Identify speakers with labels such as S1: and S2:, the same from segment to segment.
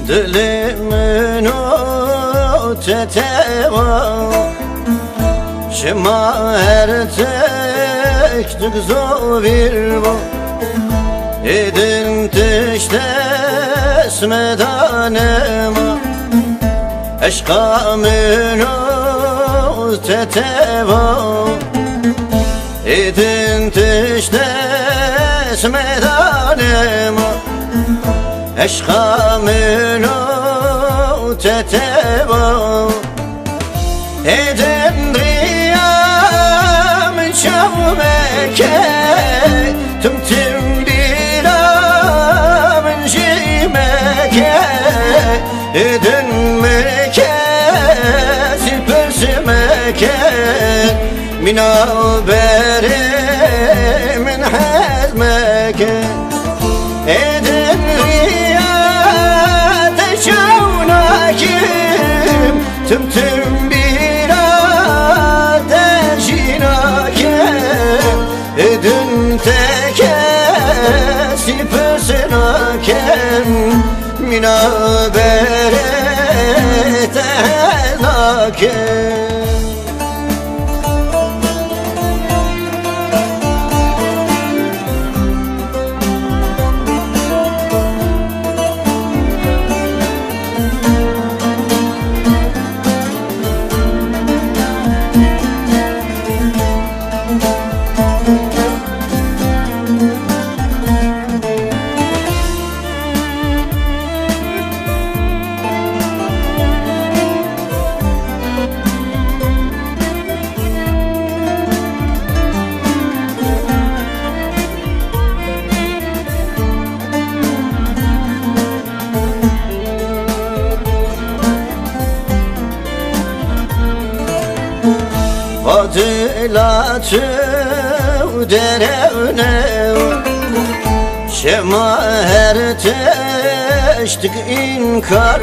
S1: دلمن و تتوا شما هر تک دگزو بیرو ایدن تشتس مدانما عشقا من و تتوا ایدن تشتس مدانما عشقا من و تتوا ایدن ريام شومك تمتم بلا من جيمك ایدن مك سپر سمك من عبر من حزمك ایدن ريام تشونك تمتم إذن تكاسي بسناكم من عبرت هلاكم فاضلات ودرونه شما هر تشتق إنكار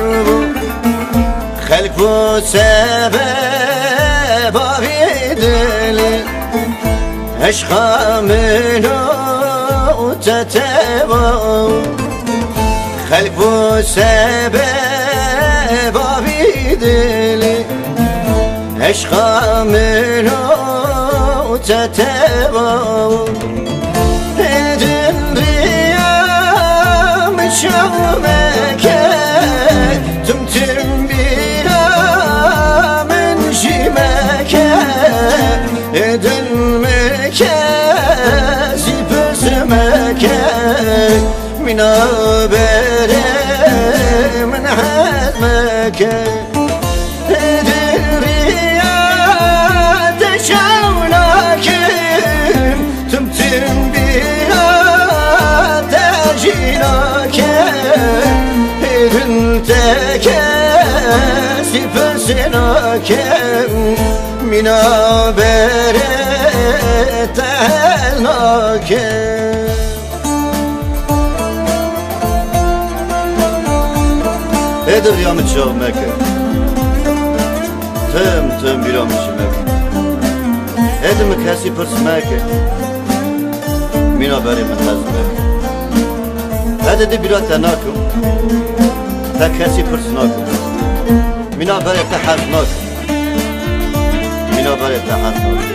S1: خلق و سبب آبیدلی عشقا منو تتوا خلق و سبب آبیدلی عشقا منو تتوا ایدن ريام شومك تمتم بلا من جيمك ایدن مك سپر سمك من عبر من حزمك تمتم بلا تجيناك إذن تكاسي بسناك من عبرت هلاك ادر يا متشومك تم بلا مشمك ادم كاسي برسمك مينا بري من حزمك هذا دي بلا تناكم تكاسي برسناكم مينا بري تحزناكم مينا بري تحزناكم